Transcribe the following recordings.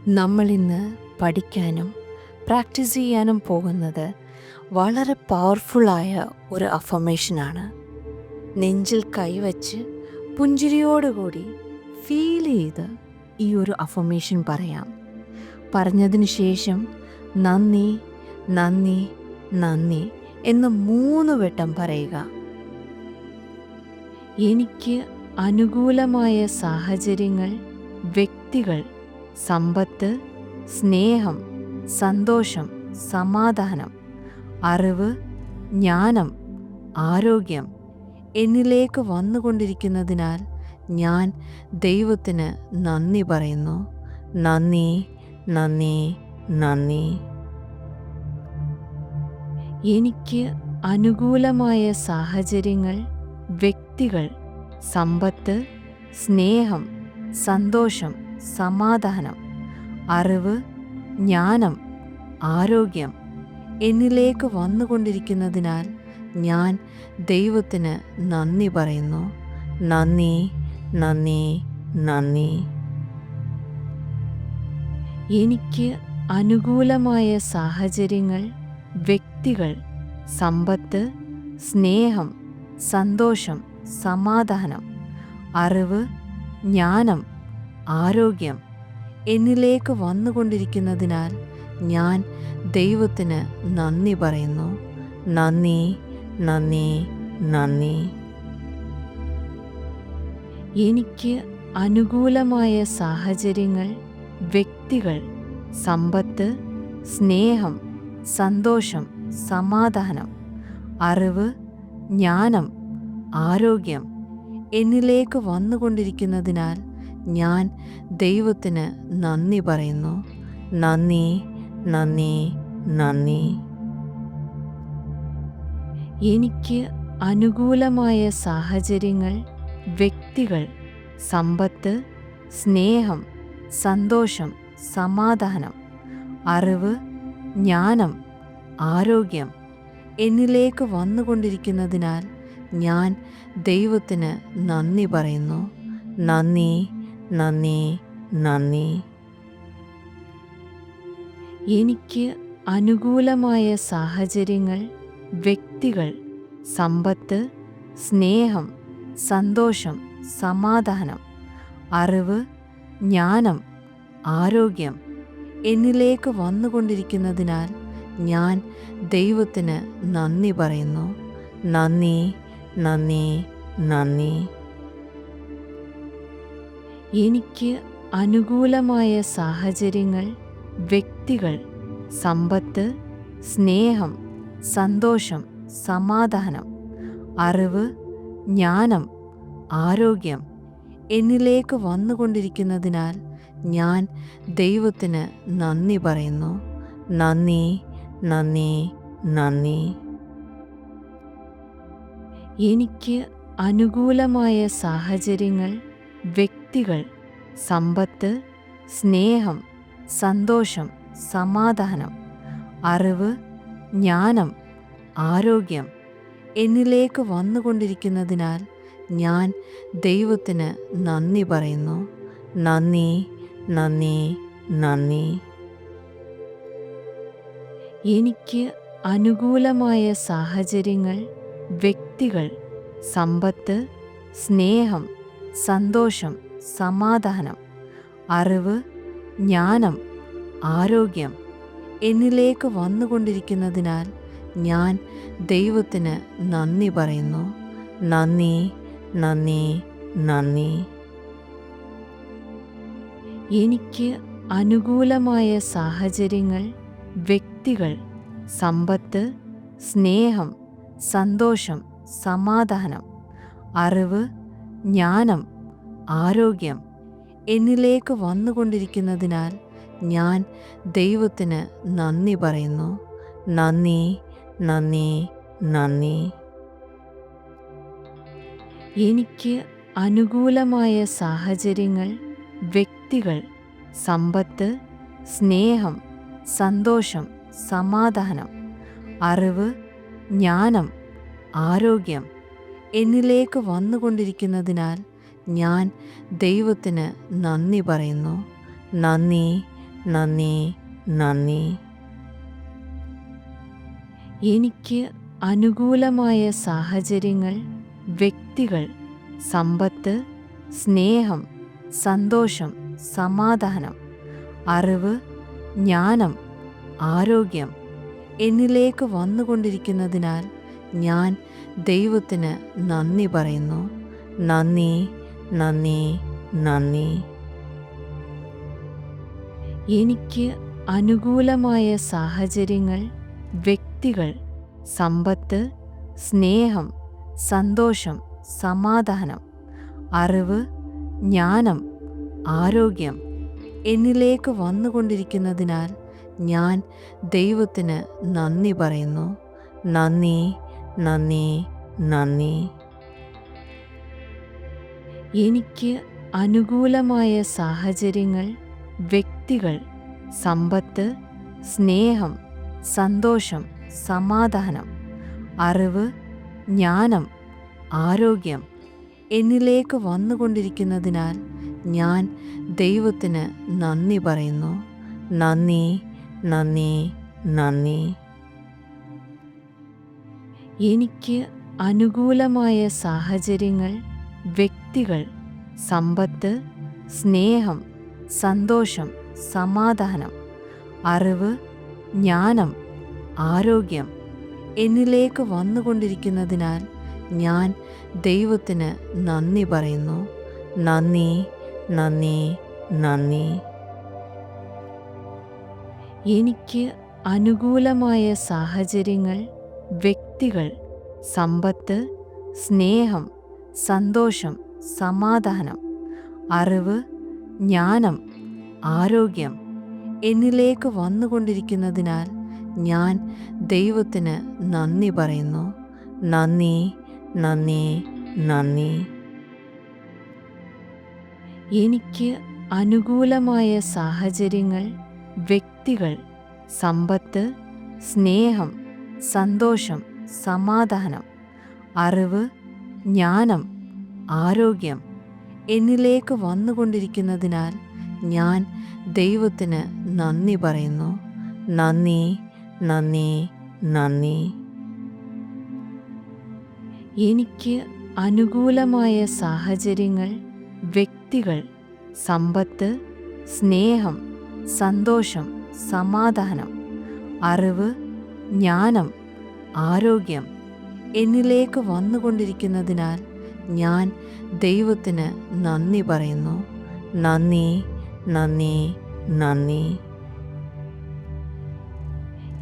നമ്മളിന്ന് പഠിക്കാനും പ്രാക്ടീസ് ചെയ്യാനും പോകുന്നത് വളരെ പവർഫുള്ളായ ഒരു അഫർമേഷനാണ്. നെഞ്ചിൽ കൈവച്ച് പുഞ്ചിരിയോടുകൂടി ഫീൽ ചെയ്ത് ഈ ഒരു അഫർമേഷൻ പറയാം. പറഞ്ഞതിന് ശേഷം നന്ദി നന്ദി നന്ദി എന്ന് 3 വട്ടം പറയുക. എനിക്ക് അനുകൂലമായ സാഹചര്യങ്ങൾ, വ്യക്തികൾ, സമ്പത്ത്, സ്നേഹം, സന്തോഷം, സമാധാനം, അറിവ്, ജ്ഞാനം, ആരോഗ്യം എന്നിലേക്ക് വന്നുകൊണ്ടിരിക്കുന്നതിനാൽ ഞാൻ ദൈവത്തിന് നന്ദി പറയുന്നു. നന്ദി നന്ദി നന്ദി. എനിക്ക് അനുകൂലമായ സാഹചര്യങ്ങൾ, വ്യക്തികൾ, സമ്പത്ത്, സ്നേഹം, സന്തോഷം, സമാധാനം, അറിവ്, ജ്ഞാനം, ആരോഗ്യം എന്നിലേക്ക് വന്നുകൊണ്ടിരിക്കുന്നതിനാൽ ഞാൻ ദൈവത്തിന് നന്ദി പറയുന്നു. നന്ദി നന്ദി നന്ദി. എനിക്ക് അനുകൂലമായ സാഹചര്യങ്ങൾ, വ്യക്തികൾ, സമ്പത്ത്, സ്നേഹം, സന്തോഷം, സമാധാനം, അറിവ്, ജ്ഞാനം, ആരോഗ്യം എന്നിലേക്ക് വന്നുകൊണ്ടിരിക്കുന്നതിനാൽ ഞാൻ ദൈവത്തിന് നന്ദി പറയുന്നു. നന്ദി നന്ദി നന്ദി. എനിക്ക് അനുകൂലമായ സാഹചര്യങ്ങൾ, വ്യക്തികൾ, സമ്പത്ത്, സ്നേഹം, സന്തോഷം, സമാധാനം, അറിവ്, ജ്ഞാനം, ആരോഗ്യം എന്നിലേക്ക് വന്നുകൊണ്ടിരിക്കുന്നതിനാൽ ഞാൻ ദൈവത്തിന് നന്ദി പറയുന്നു. നന്ദി നന്ദി നന്ദി. എനിക്ക് അനുകൂലമായ സാഹചര്യങ്ങൾ, വ്യക്തികൾ, സമ്പത്ത്, സ്നേഹം, സന്തോഷം, സമാധാനം, അറിവ്, ജ്ഞാനം, ആരോഗ്യം എന്നിലേക്ക് വന്നുകൊണ്ടിരിക്കുന്നതിനാൽ ഞാൻ ദൈവത്തിന് നന്ദി പറയുന്നു. നന്ദി നന്ദി നന്ദി. എനിക്ക് അനുകൂലമായ സാഹചര്യങ്ങൾ, വ്യക്തികൾ, സമ്പത്ത്, സ്നേഹം, സന്തോഷം, സമാധാനം, അറിവ്, ജ്ഞാനം, ആരോഗ്യം എന്നിലേക്ക് വന്നുകൊണ്ടിരിക്കുന്നതിനാൽ ഞാൻ ദൈവത്തിന് നന്ദി പറയുന്നു. നന്ദി നന്ദി നന്ദി. എനിക്ക് അനുകൂലമായ സാഹചര്യങ്ങൾ, വ്യക്തികൾ, സമ്പത്ത്, സ്നേഹം, സന്തോഷം, സമാധാനം, അറിവ്, ജ്ഞാനം, ആരോഗ്യം എന്നിലേക്ക് വന്നുകൊണ്ടിരിക്കുന്നതിനാൽ ഞാൻ ദൈവത്തിന് നന്ദി പറയുന്നു. നന്ദി നന്ദി നന്ദി. എനിക്ക് അനുകൂലമായ സാഹചര്യങ്ങൾ, വ്യക്തികൾ, സമ്പത്ത്, സ്നേഹം, സന്തോഷം, സമാധാനം, അറിവ്, ജ്ഞാനം, ആരോഗ്യം എന്നിലേക്ക് വന്നുകൊണ്ടിരിക്കുന്നതിനാൽ ഞാൻ ദൈവത്തിന് നന്ദി പറയുന്നു. നന്ദി നന്ദി നന്ദി. എനിക്ക് അനുകൂലമായ സാഹചര്യങ്ങൾ, വ്യക്തികൾ, സമ്പത്ത്, സ്നേഹം, സന്തോഷം, സമാധാനം, അറിവ്, ജ്ഞാനം, ആരോഗ്യം എന്നിലേക്ക് വന്നുകൊണ്ടിരിക്കുന്നതിനാൽ ഞാൻ ദൈവത്തിന് നന്ദി പറയുന്നു. നന്ദി നന്ദി നന്ദി. എനിക്ക് അനുകൂലമായ സാഹചര്യങ്ങൾ, വ്യക്തികൾ, സമ്പത്ത്, സ്നേഹം, സന്തോഷം, സമാധാനം, അറിവ്, ജ്ഞാനം, ആരോഗ്യം എന്നിലേക്ക് വന്നുകൊണ്ടിരിക്കുന്നതിനാൽ ഞാൻ ദൈവത്തിന് നന്ദി പറയുന്നു. നന്ദി നന്ദി നന്ദി. എനിക്ക് അനുകൂലമായ സാഹചര്യങ്ങൾ, വ്യക്തികൾ, സമ്പത്ത്, സ്നേഹം, സന്തോഷം, സമാധാനം, അറിവ്, ജ്ഞാനം, ആരോഗ്യം എന്നിലേക്ക് വന്നുകൊണ്ടിരിക്കുന്നതിനാൽ ഞാൻ ദൈവത്തിന് നന്ദി പറയുന്നു. നന്ദി നന്ദി, നന്ദി. എനിക്ക് അനുകൂലമായ സാഹചര്യങ്ങൾ, വ്യക്തികൾ, സമ്പത്ത്, സ്നേഹം, സന്തോഷം, സമാധാനം, അറിവ്, ജ്ഞാനം, ആരോഗ്യം എന്നിലേക്ക് വന്നുകൊണ്ടിരിക്കുന്നതിനാൽ ഞാൻ ദൈവത്തിന് നന്ദി പറയുന്നു. നന്ദി, നന്ദി, നന്ദി. എനിക്ക് അനുകൂലമായ സാഹചര്യങ്ങൾ, വ്യക്തികൾ, സമ്പത്ത്, സ്നേഹം, സന്തോഷം, സമാധാനം, അറിവ്, ജ്ഞാനം, ആരോഗ്യം എന്നിലേക്ക് വന്നുകൊണ്ടിരിക്കുന്നതിനാൽ ഞാൻ ദൈവത്തിന് നന്ദി പറയുന്നു. നന്ദി, നന്ദി, നന്ദി. എനിക്ക് അനുകൂലമായ സാഹചര്യങ്ങൾ, വ്യക്തികൾ, സമ്പത്ത്, സ്നേഹം, സന്തോഷം, സമാധാനം, അറിവ്, ജ്ഞാനം, ആരോഗ്യം എന്നിലേക്ക് വന്നുകൊണ്ടിരിക്കുന്നതിനാൽ ഞാൻ ദൈവത്തിന് നന്ദി പറയുന്നു. നന്ദി, നന്ദി, നന്ദി. എനിക്ക് അനുകൂലമായ സാഹചര്യങ്ങൾ, വ്യക്തികൾ, സമ്പത്ത്, സ്നേഹം, സന്തോഷം, സമാധാനം, അറിവ്, ജ്ഞാനം, ആരോഗ്യം എന്നിലേക്ക് വന്നുകൊണ്ടിരിക്കുന്നതിനാൽ ഞാൻ ദൈവത്തിന് നന്ദി പറയുന്നു. നന്ദി, നന്ദി, നന്ദി. എനിക്ക് അനുകൂലമായ സാഹചര്യങ്ങൾ, വ്യക്തികൾ, സമ്പത്ത്, സ്നേഹം, സന്തോഷം, സമാധാനം, അറിവ്, ജ്ഞാനം, ആരോഗ്യം എന്നിലേക്ക് വന്നുകൊണ്ടിരിക്കുന്നതിനാൽ ഞാൻ ദൈവത്തിന് നന്ദി പറയുന്നു. നന്ദി, നന്ദി, നന്ദി. എനിക്ക് അനുകൂലമായ സാഹചര്യങ്ങൾ, വ്യക്തികൾ, സമ്പത്ത്, സ്നേഹം, സന്തോഷം, സമാധാനം, അറിവ്, ജ്ഞാനം, ആരോഗ്യം എന്നിലേക്ക് വന്നുകൊണ്ടിരിക്കുന്നതിനാൽ ഞാൻ ദൈവത്തിന് നന്ദി പറയുന്നു. നന്ദി, നന്ദി, നന്ദി. എനിക്ക് അനുകൂലമായ സാഹചര്യങ്ങൾ, വ്യക്തികൾ, സമ്പത്ത്, സ്നേഹം, സന്തോഷം, സമാധാനം, അറിവ്, ജ്ഞാനം, ആരോഗ്യം എന്നിലേക്ക് വന്നുകൊണ്ടിരിക്കുന്നതിനാൽ ഞാൻ ദൈവത്തിന് നന്ദി പറയുന്നു. നന്ദി, നന്ദി, നന്ദി.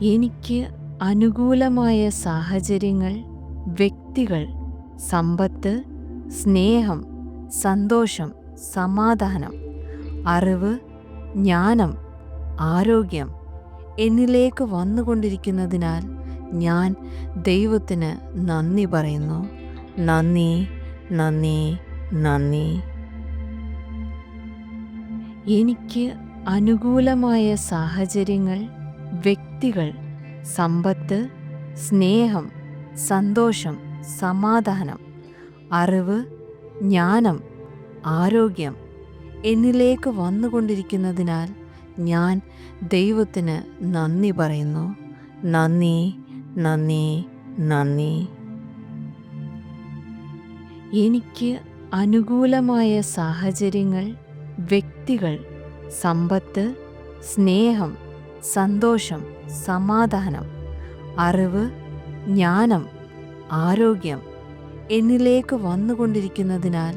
എനിക്ക് അനുകൂലമായ സാഹചര്യങ്ങൾ, വ്യക്തികൾ, സമ്പത്ത്, സ്നേഹം, സന്തോഷം, സമാധാനം, അറിവ്, ജ്ഞാനം, ആരോഗ്യം എന്നിലേക്ക് വന്നുകൊണ്ടിരിക്കുന്നതിനാൽ ഞാൻ ദൈവത്തിന് നന്ദി പറയുന്നു. നന്ദി, നന്ദി, നന്ദി. എനിക്ക് അനുകൂലമായ സാഹചര്യങ്ങൾ, വ്യക്തികൾ, സമ്പത്ത്, സ്നേഹം, സന്തോഷം, സമാധാനം, അറിവ്, ജ്ഞാനം, ആരോഗ്യം എന്നിലേക്ക് വന്നുകൊണ്ടിരിക്കുന്നതിനാൽ ഞാൻ ദൈവത്തിന് നന്ദി പറയുന്നു. നന്ദി, നന്ദി, നന്ദി. എനിക്ക് അനുകൂലമായ സാഹചര്യങ്ങൾ, വ്യക്തികൾ, സമ്പത്ത്, സ്നേഹം, സന്തോഷം, സമാധാനം, അറിവ്, ജ്ഞാനം, ആരോഗ്യം എന്നിലേക്ക് വന്നുകൊണ്ടിരിക്കുന്നതിനാൽ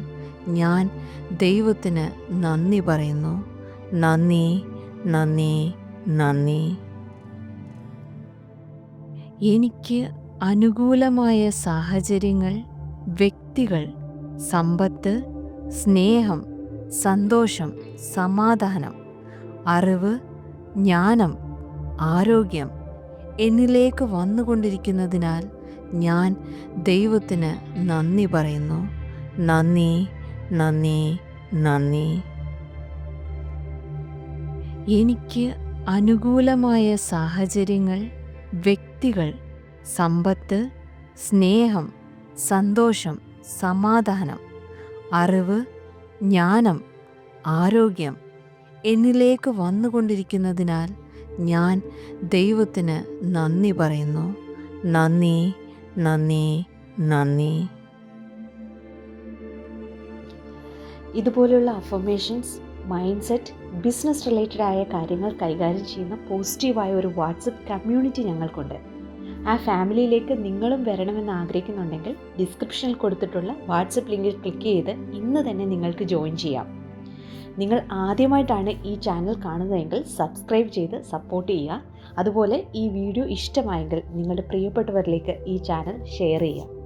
ഞാൻ ദൈവത്തിന് നന്ദി പറയുന്നു. നന്ദി, നന്ദി, നന്ദി. എനിക്ക് അനുകൂലമായ സാഹചര്യങ്ങൾ, വ്യക്തികൾ, സമ്പത്ത്, സ്നേഹം, സന്തോഷം, സമാധാനം, അറിവ്, ജ്ഞാനം, ആരോഗ്യം എന്നിലേക്ക് വന്നുകൊണ്ടിരിക്കുന്നതിനാൽ ഞാൻ ദൈവത്തിന് നന്ദി പറയുന്നു. നന്ദി, നന്ദി, നന്ദി. എനിക്ക് അനുകൂലമായ സാഹചര്യങ്ങൾ, വ്യക്തികൾ, സമ്പത്ത്, സ്നേഹം, സന്തോഷം, സമാധാനം, അറിവ്, ജ്ഞാനം, ആരോഗ്യം എന്നിലേക്ക് വന്നുകൊണ്ടിരിക്കുന്നതിനാൽ ഞാൻ ദൈവത്തിന് നന്ദി പറയുന്നു. നന്ദി, നന്ദി, നന്ദി. ഇതുപോലുള്ള affirmations, mind set, business related ആയ കാര്യങ്ങൾ കൈകാര്യം ചെയ്യുന്ന പോസിറ്റീവായ ഒരു വാട്സപ്പ് കമ്മ്യൂണിറ്റി ഞങ്ങൾക്കുണ്ട്. ആ ഫാമിലിയിലേക്ക് നിങ്ങളും വരണമെന്ന് ആഗ്രഹിക്കുന്നുണ്ടെങ്കിൽ ഡിസ്ക്രിപ്ഷനിൽ കൊടുത്തിട്ടുള്ള വാട്സപ്പ് ലിങ്കിൽ ക്ലിക്ക് ചെയ്ത് ഇന്ന് തന്നെ നിങ്ങൾക്ക് ജോയിൻ ചെയ്യാം. നിങ്ങൾ ആദ്യമായിട്ടാണ് ഈ ചാനൽ കാണുന്നതെങ്കിൽ സബ്സ്ക്രൈബ് ചെയ്ത് സപ്പോർട്ട് ചെയ്യുക. അതുപോലെ ഈ വീഡിയോ ഇഷ്ടമായെങ്കിൽ നിങ്ങളുടെ പ്രിയപ്പെട്ടവരിലേക്ക് ഈ ചാനൽ ഷെയർ ചെയ്യുക.